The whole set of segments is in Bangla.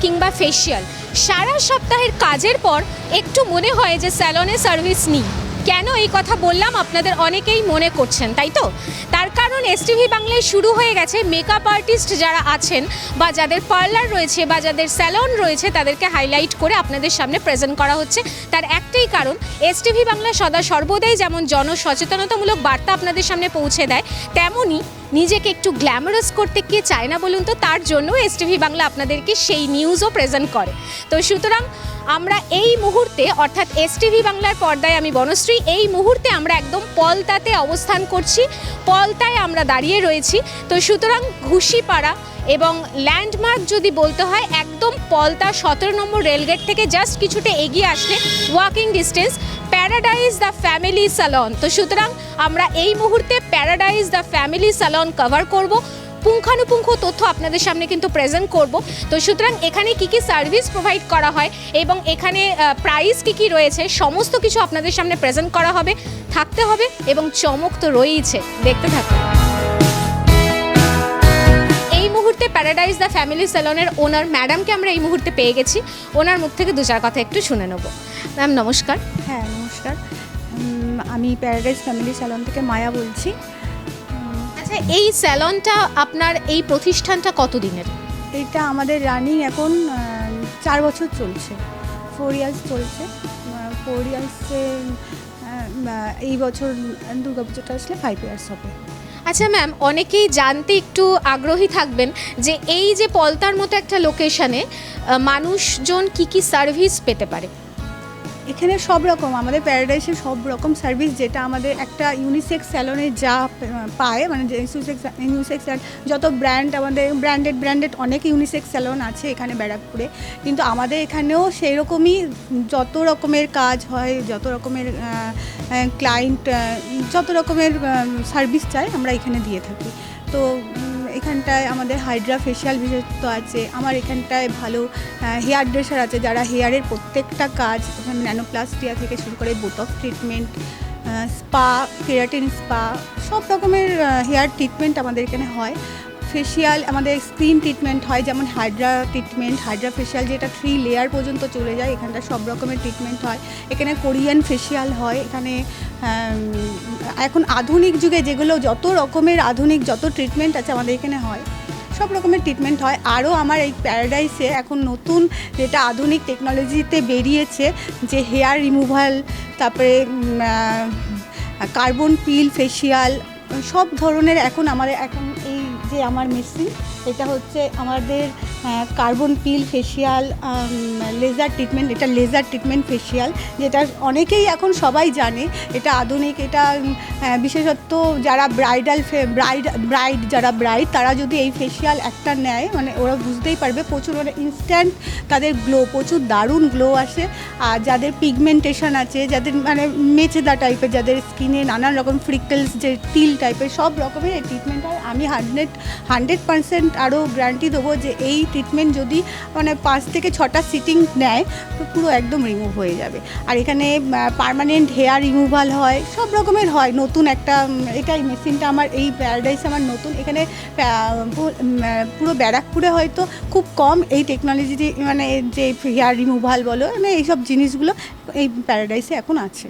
কিংবা ফেসিয়াল, সারা সপ্তাহের কাজের পর একটু মনে হয় যে স্যালনে সার্ভিস নিই। কেন এই কথা বললাম আপনাদের অনেকেই মনে করছেন, তাই তো? তার কারণ এসটিভি বাংলায় শুরু হয়ে গেছে মেকআপ আর্টিস্ট যারা আছেন বা যাদের পার্লার রয়েছে বা যাদের স্যালন রয়েছে তাদেরকে হাইলাইট করে আপনাদের সামনে প্রেজেন্ট করা হচ্ছে। তার একটাই কারণ, এসটিভি বাংলা সদা সর্বদাই যেমন জনসচেতনতামূলক বার্তা আপনাদের সামনে পৌঁছে দেয়, তেমনই নিজেকে একটু গ্ল্যামারাস করতে কে চায় না বলুন তো? তার জন্য এসটিভি বাংলা আপনাদেরকে সেই নিউজও প্রেজেন্ট করে। তো সুতরাং আমরা এই মুহূর্তে, অর্থাৎ এসটিভি বাংলার পর্দায় আমি বনশ্রী, এই মুহূর্তে আমরা একদম পলতাতে অবস্থান করছি, পলতায় আমরা দাঁড়িয়ে রয়েছি। তো সুতরাং ঘুষিপাড়া এবং ল্যান্ডমার্ক যদি বলতে হয়, একদম পলতা 17 নম্বর রেলগেট থেকে জাস্ট কিছুটা এগিয়ে আসলে walking distance paradise the family salon. তো সুতরাং আমরা এই মুহূর্তে paradise the family salon cover করব, পুঙ্খানুপুঙ্খ তথ্য আপনাদের সামনে কিন্তু প্রেজেন্ট করব। তো সুতরাং এখানে কি কি সার্ভিস প্রোভাইড করা হয় এবং এখানে প্রাইস কি রয়েছে, সমস্ত কিছু আপনাদের সামনে প্রেজেন্ট করা হবে, থাকতে হবে এবং চমক তো রয়েইছে, দেখতে থাকুন। এই মুহূর্তে প্যারাডাইজ দ্য ফ্যামিলি স্যালনের ওনার ম্যাডামকে আমরা এই মুহূর্তে পেয়ে গেছি। ওনার মুখ থেকে দু চার কথা একটু শুনে নেব। ম্যাম নমস্কার। হ্যাঁ নমস্কার, আমি প্যারাডাইজ ফ্যামিলি স্যালন থেকে মায়া বলছি। আচ্ছা, এই স্যালনটা আপনার, এই প্রতিষ্ঠানটা কতদিনের? এইটা আমাদের রানিং এখন 4 বছর চলছে, 4 ইয়ার্স চলছে। 4 ইয়ার্সে এই বছর দুর্গাপুজোটা আসলে 5 ইয়ার্স হবে। আচ্ছা ম্যাম, অনেকেই জানতে একটু আগ্রহী থাকবেন যে এই যে পলতার মতো একটা লোকেশনে মানুষজন কি কি সার্ভিস পেতে পারে? এখানে সব রকম, আমাদের প্যারাডাইসে সব রকম সার্ভিস, যেটা আমাদের একটা ইউনিসেক্স স্যালনে যা পায়, মানে ইউনিসেক্স যত ব্র্যান্ড, আমাদের ব্র্যান্ডেড অনেক ইউনিসেক্স স্যালন আছে এখানে ব্যারাকপুরে, কিন্তু আমাদের এখানেও সেই রকমই যত রকমের কাজ হয়, যত রকমের ক্লায়েন্ট, যত রকমের সার্ভিস চাই আমরা এখানে দিয়ে থাকি। তো এখানটায় আমাদের হাইড্রা ফেশিয়াল বিশেষত্ব আছে, আমার এখানটায় ভালো হেয়ার ড্রেসার আছে যারা হেয়ারের প্রত্যেকটা কাজ, ন্যানোপ্লাস্টিয়া থেকে শুরু করে botox treatment, spa, keratin spa, সব রকমের হেয়ার ট্রিটমেন্ট আমাদের এখানে হয়। ফেশিয়াল, আমাদের স্কিন ট্রিটমেন্ট হয়, যেমন হাইড্রা ট্রিটমেন্ট, হাইড্রা ফেশিয়াল যেটা 3 লেয়ার পর্যন্ত চলে যায়, এখানটা সব রকমের ট্রিটমেন্ট হয়। এখানে কোরিয়ান ফেশিয়াল হয়, এখানে এখন আধুনিক যুগে যেগুলো যত রকমের আধুনিক যত ট্রিটমেন্ট আছে আমাদের এখানে হয়, সব রকমের ট্রিটমেন্ট হয়। আরও আমার এই প্যারাডাইসে এখন নতুন যেটা আধুনিক টেকনোলজিতে বেরিয়েছে, যে হেয়ার রিমুভাল, তারপরে কার্বন পিল ফেশিয়াল, সব ধরনের এখন আমাদের, এখন এই যে আমার মেশিন, এটা হচ্ছে আমাদের কার্বন পিল ফেশিয়াল, লেজার ট্রিটমেন্ট, এটা লেজার ট্রিটমেন্ট ফেশিয়াল, যেটা অনেকেই এখন সবাই জানে, এটা আধুনিক। এটা বিশেষত যারা ব্রাইড যারা তারা যদি এই ফেশিয়াল একটা নেয়, মানে ওরা বুঝতেই পারবে প্রচুর, মানে ইনস্ট্যান্ট তাদের গ্লো, প্রচুর দারুণ গ্লো আসে। আর যাদের পিগমেন্টেশন আছে, যাদের মানে মেচেদা টাইপের, যাদের স্কিনে নানান রকম ফ্রিকলস, যে তিল টাইপের, সব রকমের এই ট্রিটমেন্ট হয়। আমি 100% আরও গ্যারান্টি দেবো যে এই ট্রিটমেন্ট যদি মানে 5 থেকে 6টা সিটিং নেয় তো পুরো একদম রিমুভ হয়ে যাবে। আর এখানে পার্মানেন্ট হেয়ার রিমুভাল হয়, সব রকমের হয়। নতুন একটা, এটাই মেশিনটা আমার, এই প্যারাডাইস আমার নতুন। এখানে পুরো ব্যারাকপুরে হয়তো খুব কম এই টেকনোলজি, মানে যে হেয়ার রিমুভাল বলো, মানে এইসব জিনিসগুলো এই প্যারাডাইসে এখন আছে।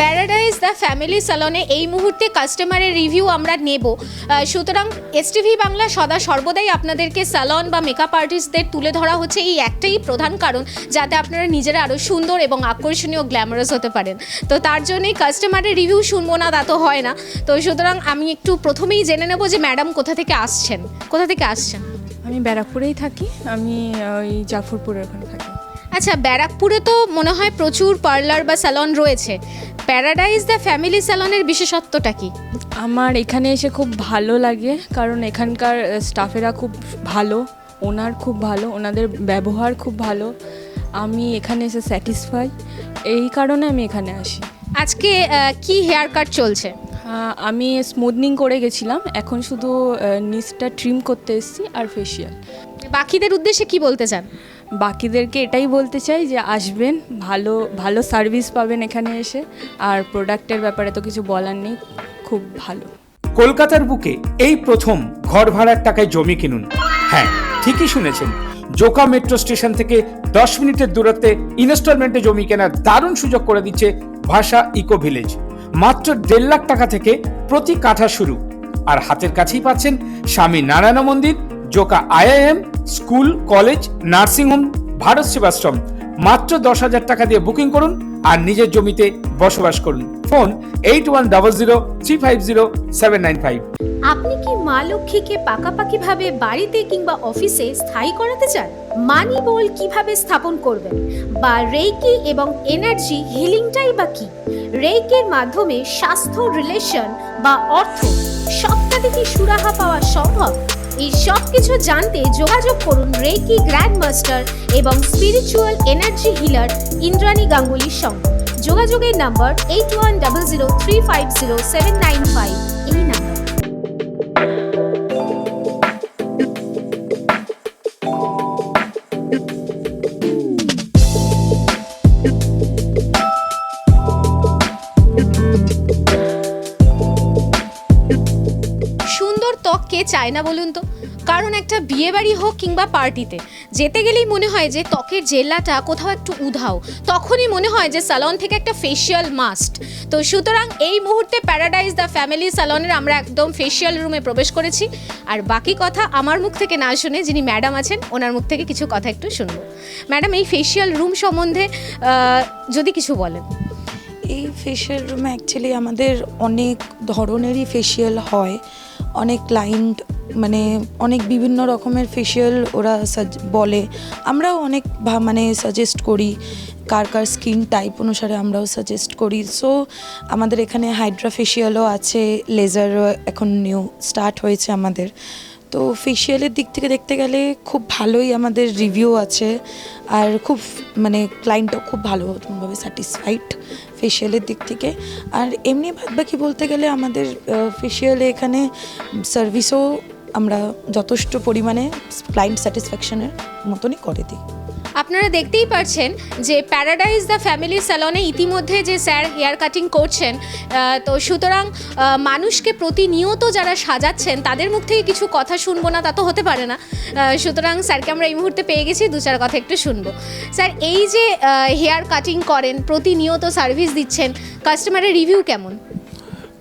প্যারাডাইজ দ্য ফ্যামিলি স্যালনে এই মুহূর্তে কাস্টমারের রিভিউ আমরা নেব। সুতরাং এসটিভি বাংলা সদা সর্বদাই আপনাদেরকে স্যালন বা মেকআপ আর্টিস্টদের তুলে ধরা হচ্ছে এই একটাই প্রধান কারণ, যাতে আপনারা নিজেরা আরও সুন্দর এবং আকর্ষণীয় গ্ল্যামারাস হতে পারেন। তো তার জন্যই কাস্টমারের রিভিউ শুনবো না, তা তো হয় না। তো সুতরাং আমি একটু প্রথমেই জেনে নেব যে ম্যাডাম কোথা থেকে আসছেন। আমি ব্যারাকপুরেই থাকি, আমি ওই জাফরপুরের ওখানে থাকি। আচ্ছা, ব্যারাকপুরে তো মনে হয় প্রচুর পার্লার বা স্যালন রয়েছে, প্যারাডাইজ দ্য ফ্যামিলি স্যালনের বিশেষত্বটা কি? আমার এখানে এসে খুব ভালো লাগে, কারণ এখানকার স্টাফেরা খুব ভালো, ওনার খুব ভালো, ওনাদের ব্যবহার খুব ভালো। আমি এখানে এসে স্যাটিসফাই, এই কারণে আমি এখানে আসি। আজকে কি হেয়ার কাট চলছে? আমি স্মুথনিং করে গেছিলাম, এখন শুধু নিচটা ট্রিম করতে এসেছি আর ফেশিয়াল। বাকিদের উদ্দেশ্যে কি বলতে চান? বাকিদেরকে এটাই বলতে চাই যে আসবেন, ভালো ভালো সার্ভিস পাবেন এখানে এসে, আর প্রোডাক্টের ব্যাপারে তো কিছু বলার নেই, খুব ভালো। কলকাতার বুকে এই প্রথম ঘর ভাড়ার টাকায় জমি কিনুন। হ্যাঁ, ঠিকই শুনেছেন, জোকা মেট্রো স্টেশন থেকে 10 মিনিটের দূরত্বে ইনস্টলমেন্টে জমি কেনার দারুণ সুযোগ করে দিচ্ছে ভাষা ইকো ভিলেজ। মাত্র 1.5 লাখ টাকা থেকে প্রতি কাঠা শুরু, আর হাতের কাছেই পাচ্ছেন স্বামী নারায়ণ মন্দির, Joka IIM, school, college, nursing home, Bharat Sevashram. মাত্র 10,000 টাকা দিয়ে বুকিং করুন আর নিজের জমিতে বসবাস করুন। ফোন 8100350795। আপনি কি মা লক্ষ্মীকে পাকাপাকিভাবে বাড়িতে কিংবা অফিসে স্থায়ী করাতে চান? মানি বল কিভাবে স্থাপন করবেন, বা রেইকি এবং এনার্জি হিলিংটাই বা কি? রেইকির মাধ্যমে স্বাস্থ্য, রিলেশন বা অর্থ সবটাতে কি সুরাহা পাওয়া সম্ভব? এই সব কিছু জানতে যোগাযোগ করুন রেইকি গ্র্যান্ড মাস্টার এবং স্পিরিচুয়াল এনার্জি হিলার ইন্দ্রাণী গাঙ্গুলির সঙ্গে। যোগাযোগের নাম্বার 8100350795, এই নাম্বার। সুন্দর ত্বক কে চায় না বলুন তো? কারণ একটা বিয়ে বাড়ি হোক কিংবা পার্টিতে যেতে গেলেই মনে হয় যে ত্বকের জেল্লাটা কোথাও একটু উধাও, তখনই মনে হয় যে স্যালন থেকে একটা ফেশিয়াল মাস্ট। তো সুতরাং এই মুহূর্তে প্যারাডাইজ দ্য ফ্যামিলি স্যালনের আমরা একদম ফেশিয়াল রুমে প্রবেশ করেছি, আর বাকি কথা আমার মুখ থেকে না শুনে যিনি ম্যাডাম আছেন ওনার মুখ থেকে কিছু কথা একটু শুনবো। ম্যাডাম, এই ফেশিয়াল রুম সম্বন্ধে যদি কিছু বলেন। এই ফেশিয়াল রুমে অ্যাকচুয়ালি আমাদের অনেক ধরনেরই ফেশিয়াল হয়, অনেক ক্লায়েন্ট মানে অনেক বিভিন্ন রকমের ফেশিয়াল ওরা বলে, আমরাও অনেক মানে সাজেস্ট করি, কার কার স্কিন টাইপ অনুসারে আমরাও সাজেস্ট করি। সো আমাদের এখানে হাইড্রা ফেশিয়ালও আছে, লেজারও এখন নিউ স্টার্ট হয়েছে আমাদের। তো ফেশিয়ালের দিক থেকে দেখতে গেলে খুব ভালোই আমাদের রিভিউ আছে, আর খুব মানে ক্লায়েন্টও খুব ভালোভাবে স্যাটিসফাইড ফেশিয়ালের দিক থেকে। আর এমনি বাদবাকি বলতে গেলে আমাদের ফেশিয়ালে এখানে সার্ভিসও আমরা যথেষ্ট পরিমাণে ক্লায়েন্ট স্যাটিসফ্যাকশনের মতনই করে দিই। আপনারা দেখতেই পাচ্ছেন যে প্যারাডাইজ দ্য ফ্যামিলি স্যালনে ইতিমধ্যে যে স্যার হেয়ার কাটিং করছেন, তো সুতরাং মানুষকে প্রতিনিয়ত যারা সাজাচ্ছেন তাদের মুখ থেকে কিছু কথা শুনবো না তা তো হতে পারে না। সুতরাং স্যারকে আমরা এই মুহূর্তে পেয়ে গেছি, 2-4 কথা একটু শুনবো। স্যার, এই যে হেয়ার কাটিং করেন, প্রতিনিয়ত সার্ভিস দিচ্ছেন, কাস্টমারের রিভিউ কেমন?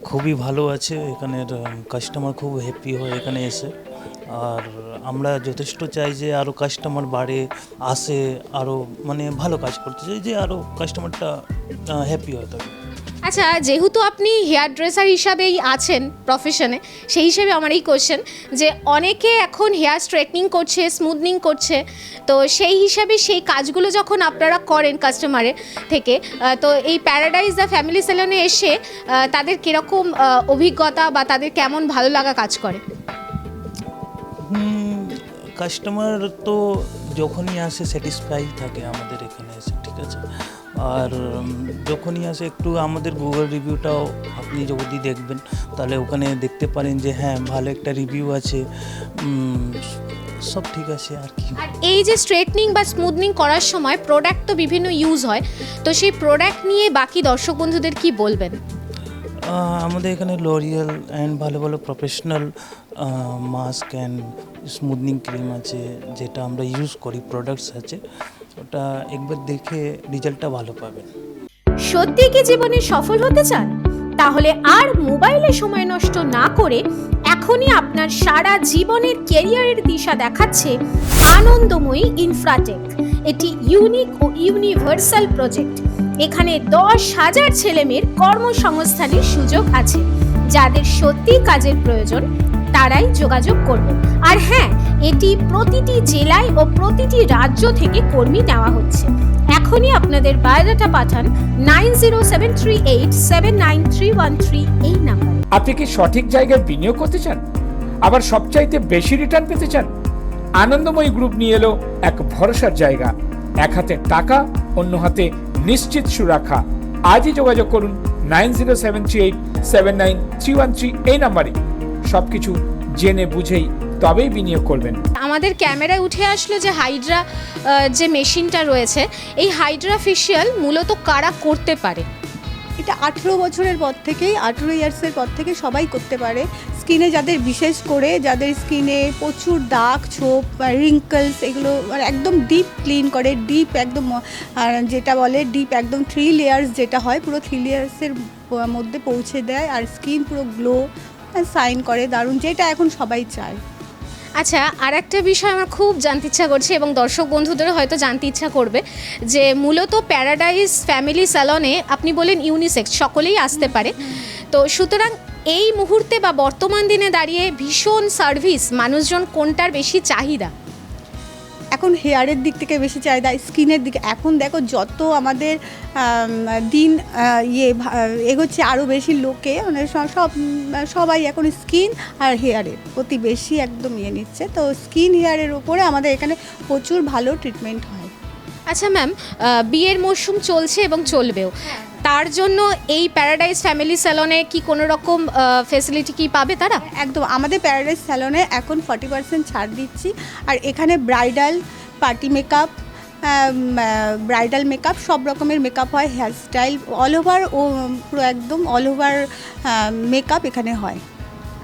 খুবই ভালো আছে, এখানের কাস্টমার খুব হ্যাপি হয় এখানে এসে। আর আমরা যথেষ্ট চাই যে আরও কাস্টমার বাড়ে, আসে, আরও মানে ভালো কাজ করতে চাই, যে আরও কাস্টমারটা হ্যাপি হয় থাকে। আচ্ছা, যেহেতু আপনি হেয়ার ড্রেসার হিসাবেই আছেন প্রফেশনে, সেই হিসেবে আমার এই কোশ্চেন যে অনেকে এখন হেয়ার স্ট্রেটনিং করছে, স্মুথনিং করছে, তো সেই হিসাবে সেই কাজগুলো যখন আপনারা করেন কাস্টমারের থেকে, তো এই প্যারাডাইজ দ্য ফ্যামিলি স্যালনে এসে তাদের কীরকম অভিজ্ঞতা বা তাদের কেমন ভালো লাগা কাজ করে? কাস্টমার তো যখনই আসে স্যাটিসফাই থাকে আমাদের এখানে এসে, ঠিক আছে। আর যখনই আসে একটু আমাদের গুগল রিভিউটাও আপনি যদি দেখবেন তাহলে ওখানে দেখতে পারেন যে হ্যাঁ ভালো একটা রিভিউ আছে, সব ঠিক আছে আর কি। আর এই যে স্ট্রেটনিং বা স্মুথনিং করার সময় প্রোডাক্ট তো বিভিন্ন ইউজ হয়, তো সেই প্রোডাক্ট নিয়ে বাকি দর্শক বন্ধুদের কি বলবেন? আমাদের এখানে লরিয়াল অ্যান্ড ভালো ভালো professional mask and smoothening cream আছে, যেটা আমরা ইউজ করি, প্রোডাক্টস আছে, ওটা একবার দেখে রেজাল্টটা ভালো পাবেন। সত্যি কি জীবনে সফল হতে চান? তাহলে আর মোবাইলে সময় নষ্ট না করে এখনই আপনার সারা জীবনের ক্যারিয়ারের দিশা দেখাচ্ছে আনন্দময়ী ইনফ্রাটেক। এটি ইউনিক ও ইউনিভার্সাল প্রজেক্ট। এখানে 10,000 ছেলেমেয়ের কর্মসংস্থানের সুযোগ আছে। যাদের সত্যি কাজের প্রয়োজন তারাই যোগাযোগ করবেন। আর হ্যাঁ, এটি প্রতিটি জেলায় ও প্রতিটি রাজ্য থেকে কর্মী নেওয়া হচ্ছে। এখনই আপনাদের বায়োডাটা পাঠান 9073879313 এই নাম্বারে। আপনি কি সঠিক জায়গায় বিনিয়োগ করতে চান, আবার সবচাইতে বেশি রিটার্ন পেতে চান? আনন্দময়ী গ্রুপ নিয়ে এলো এক ভরসার জায়গা। এক হাতে টাকা, অন্য হাতে নিশ্চিত সুরক্ষা। আজই যোগাযোগ করুন 9073879313 এই নাম্বারে। সবকিছু জেনে বুঝেই তবেই বিনিয়োগ করবেন। আমাদের ক্যামেরায় উঠে আসলো যে হাইড্রা যে মেশিনটা রয়েছে, এই হাইড্রা ফেশিয়াল মূলত কারা করতে পারে? এটা 18 বছরের পর থেকেই, 18 ইয়ার্সের পর থেকে সবাই করতে পারে। স্কিনে যাদের, বিশেষ করে যাদের স্কিনে প্রচুর দাগ ছোপ রিঙ্কলস, এগুলো একদম ডিপ ক্লিন করে, ডিপ একদম যেটা বলে ডিপ একদম 3 লেয়ার্স যেটা হয়, পুরো 3 লেয়ার্সের মধ্যে পৌঁছে দেয়, আর স্কিন পুরো গ্লো সাইন করে দারুণ, যেটা এখন সবাই চায়। আচ্ছা, আর একটা বিষয় আমার খুব জানতে ইচ্ছা করছে এবং দর্শক বন্ধুদেরও হয়তো জানতে ইচ্ছা করবে যে মূলত প্যারাডাইস ফ্যামিলি স্যালনে আপনি বলেন ইউনিসেক্স, সকলেই আসতে পারে, তো সুতরাং এই মুহূর্তে বা বর্তমান দিনে দাঁড়িয়ে ভীষণ সার্ভিস মানুষজন কোনটার বেশি চাহিদা? এখন হেয়ারের দিক থেকে বেশি চাহিদা, স্কিনের দিকে। এখন দেখো যত আমাদের দিন এগোচ্ছে, আরও বেশি লোকে মানে সবাই এখন স্কিন আর হেয়ারের প্রতি বেশি একদম নিচ্ছে, তো স্কিন হেয়ারের উপরে আমাদের এখানে প্রচুর ভালো ট্রিটমেন্ট হয়। আচ্ছা ম্যাম, বিয়ের মরশুম চলছে এবং চলবেও, তার জন্য এই প্যারাডাইস ফ্যামিলি স্যালনে কি কোনো রকম ফেসিলিটি কি পাবে তারা? একদম, আমাদের প্যারাডাইস স্যালনে এখন 40% ছাড় দিচ্ছি, আর এখানে bridal, party makeup, bridal makeup, সব রকমের মেকআপ হয়, হেয়ারস্টাইল অল ওভার, ও পুরো একদম অল ওভার মেকআপ এখানে হয়।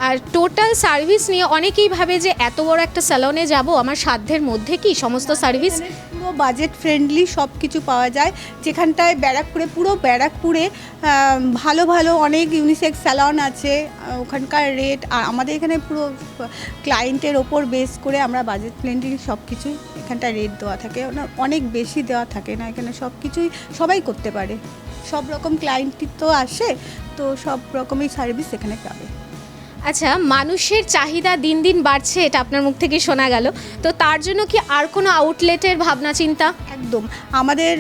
আর টোটাল সার্ভিস নিয়ে অনেকেই ভাবে যে এত বড় একটা স্যালনে যাব, আমার সাধ্যের মধ্যে কি সমস্ত সার্ভিস? পুরো বাজেট ফ্রেন্ডলি সব কিছু পাওয়া যায়, যেখানটায় ব্যারাকপুরে, পুরো ব্যারাকপুরে ভালো ভালো অনেক ইউনিসেক্স স্যালন আছে, ওখানকার রেট, আর আমাদের এখানে পুরো ক্লায়েন্টের ওপর বেস করে আমরা বাজেট ফ্রেন্ডলি সব কিছুই এখানটায় রেট দেওয়া থাকে, অনেক বেশি দেওয়া থাকে না, এখানে সব কিছুই সবাই করতে পারে, সব রকম ক্লায়েন্টই তো আসে, তো সব রকমের সার্ভিস এখানে পাবে। আচ্ছা, মানুষের চাহিদা দিন দিন বাড়ছে, এটা আপনার মুখ থেকে শোনা গেল, তো তার জন্য কি আর কোনো আউটলেটের ভাবনা চিন্তা? একদম, আমাদের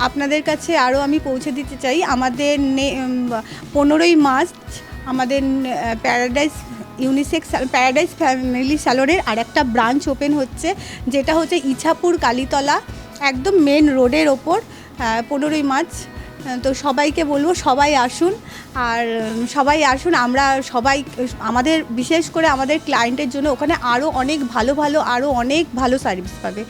আপনাদের কাছে আরও আমি পৌঁছে দিতে চাই, আমাদের 15ই মার্চ আমাদের প্যারাডাইস ইউনিসেক্স প্যারাডাইস ফ্যামিলি স্যালনের আর একটা ব্রাঞ্চ ওপেন হচ্ছে, যেটা হচ্ছে ইছাপুর কালীতলা, একদম মেন রোডের ওপর, 15ই মার্চ। তো সবাইকে বলবো সবাই আসুন, আর সবাই আসুন, আমরা সবাই আমাদের বিশেষ করে আমাদের ক্লায়েন্টের জন্য ওখানে আরও অনেক ভালো সার্ভিস পাবে।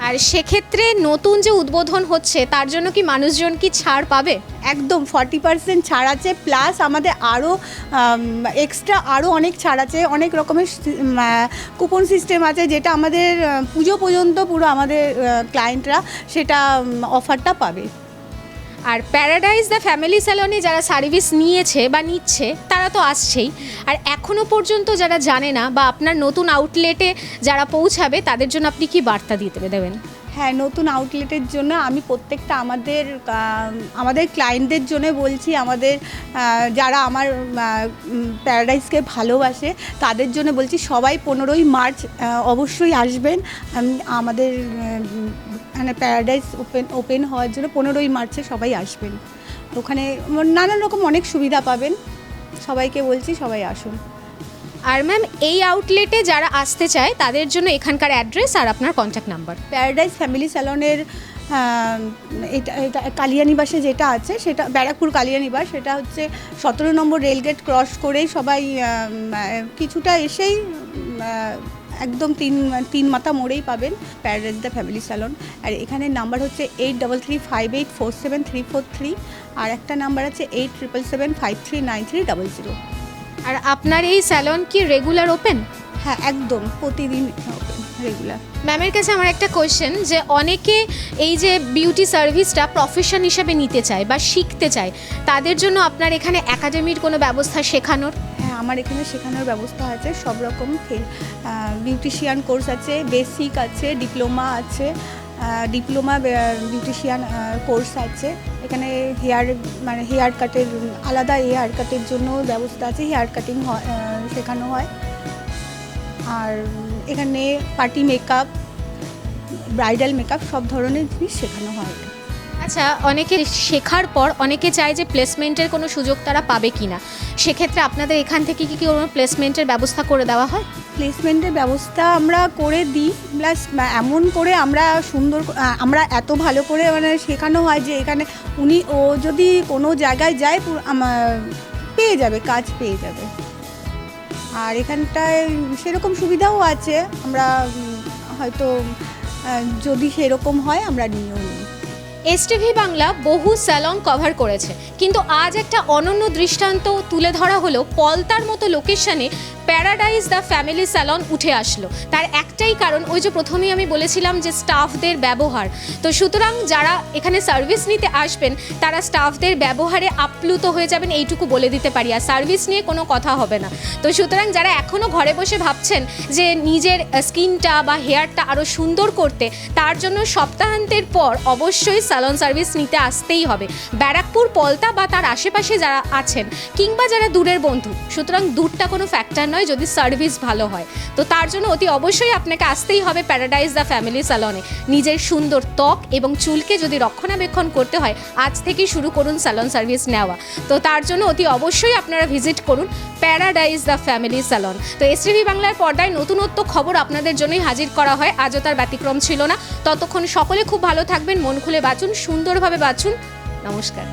আর সেক্ষেত্রে নতুন যে উদ্বোধন হচ্ছে তার জন্য কি মানুষজন কি ছাড় পাবে? একদম 40% ছাড় আছে, প্লাস আমাদের আরও এক্সট্রা আরও অনেক ছাড় আছে, অনেক রকমের কুপন সিস্টেম আছে, যেটা আমাদের পুজো পর্যন্ত পুরো আমাদের ক্লায়েন্টরা সেটা অফারটা পাবে। আর প্যারাডাইস দ্য ফ্যামিলি স্যালনে যারা সার্ভিস নিয়েছে বা নিচ্ছে তারা তো আসছেই, আর এখনও পর্যন্ত যারা জানে না বা আপনার নতুন আউটলেটে যারা পৌঁছাবে তাদের জন্য আপনি কি বার্তা দিতে দেবেন? হ্যাঁ, নতুন আউটলেটের জন্য আমি প্রত্যেকটা আমাদের ক্লায়েন্টদের জন্য বলছি, আমাদের যারা আমার প্যারাডাইসকে ভালোবাসে তাদের জন্য বলছি, সবাই 15ই মার্চ অবশ্যই আসবেন, আমাদের মানে প্যারাডাইস ওপেন হওয়ার জন্য 15ই মার্চে সবাই আসবেন, ওখানে নানান রকম অনেক সুবিধা পাবেন, সবাইকে বলছি সবাই আসুন। আর ম্যাম, এই আউটলেটে যারা আসতে চায় তাদের জন্য এখানকার অ্যাড্রেস আর আপনার কন্ট্যাক্ট নাম্বার? প্যারাডাইস ফ্যামিলি স্যালনের এটা কালিয়ানিবাসে যেটা আছে, সেটা ব্যারাকপুর কালিয়ানিবাস, সেটা হচ্ছে 17 নম্বর রেলগেট ক্রস করেই সবাই কিছুটা এসেই একদম তিন মাথা মোড়েই পাবেন প্যারাডাইস দ্য ফ্যামিলি স্যালন। আর এখানে নাম্বার হচ্ছে 8335847343, আর একটা নাম্বার আছে 8775393000। আর আপনার এই স্যালন কি রেগুলার ওপেন? হ্যাঁ, একদম প্রতিদিন ওপেন, রেগুলার। ম্যামের কাছে আমার একটা কোয়েশ্চেন, যে অনেকে এই যে বিউটি সার্ভিসটা প্রফেশন হিসেবে নিতে চায় বা শিখতে চায়, তাদের জন্য আপনার এখানে একাডেমির কোনো ব্যবস্থা শেখানোর? হ্যাঁ, আমার এখানে শেখানোর ব্যবস্থা আছে, সব রকম বিউটিশিয়ান কোর্স আছে, বেসিক আছে, ডিপ্লোমা আছে, ডিপ্লোমা বিউটিশিয়ান কোর্স আছে। এখানে হেয়ার কাটের আলাদা হেয়ার কাটের জন্য ব্যবস্থা আছে, হেয়ার কাটিং শেখানো হয়। আর এখানে পার্টি মেকআপ, ব্রাইডাল মেকআপ সব ধরনের জিনিস শেখানো হয়। আচ্ছা, অনেকে শেখার পর অনেকে চায় যে প্লেসমেন্টের কোনো সুযোগ তারা পাবে কি না, সেক্ষেত্রে আপনাদের এখান থেকে কি কোনো প্লেসমেন্টের ব্যবস্থা করে দেওয়া হয়? প্লেসমেন্টের ব্যবস্থা আমরা করে দিই, প্লাস এমন করে আমরা এত ভালো করে মানে শেখানো হয় যে এখানে ও যদি কোনো জায়গায় যায় পেয়ে যাবে, কাজ পেয়ে যাবে। আর এখানটায় সেরকম সুবিধাও আছে, আমরা হয়তো যদি সেরকম হয় আমরা নিয়েও নিই। এসটিভি বাংলা বহু স্যালন কভার করেছে, কিন্তু আজ একটা অনন্য দৃষ্টান্ত তুলে ধরা হলো পলতার মতো লোকেশনে প্যারাডাইজ দ্য ফ্যামিলি স্যালন উঠে আসলো। তার একটাই কারণ, ওই যে প্রথমেই আমি বলেছিলাম যে স্টাফদের ব্যবহার। তো সুতরাং যারা এখানে সার্ভিস নিতে আসবেন তারা স্টাফদের ব্যবহারে আপ্লুত হয়ে যাবেন, এইটুকু বলে দিতে পারি। আর সার্ভিস নিয়ে কোনো কথা হবে না। তো সুতরাং যারা এখনও ঘরে বসে ভাবছেন যে নিজের স্কিনটা বা হেয়ারটা আরও সুন্দর করতে, তার জন্য সপ্তাহান্তের পর অবশ্যই স্যালন সার্ভিস নিতে আসতেই হবে। ব্যারাকপুর, পলতা বা তার আশেপাশে যারা আছেন কিংবা যারা দূরের বন্ধু, সুতরাং দূরটা কোনো ফ্যাক্টর নয় যদি সার্ভিস ভালো হয়। তো তার জন্য অতি অবশ্যই আপনাকে আসতেই হবে প্যারাডাইজ দ্য ফ্যামিলি স্যালনে। নিজের সুন্দর ত্বক এবং চুলকে যদি রক্ষণাবেক্ষণ করতে হয়, আজ থেকেই শুরু করুন স্যালন সার্ভিস নেওয়া। তো তার জন্য অতি অবশ্যই আপনারা ভিজিট করুন প্যারাডাইজ দ্য ফ্যামিলি স্যালন। তো এসটিভি বাংলার পর্দায় নতুনত্ব খবর আপনাদের জন্যই হাজির করা হয়, আজও তার ব্যতিক্রম ছিল না। ততক্ষণ সকলে খুব ভালো থাকবেন, মন খুলে বাঁচুন, সুন্দরভাবে বাঁচুন। নমস্কার।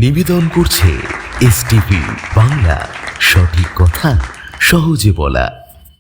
নিবেদন করছে এসটিভি বাংলা, সঠিক কথা সহজে বলা।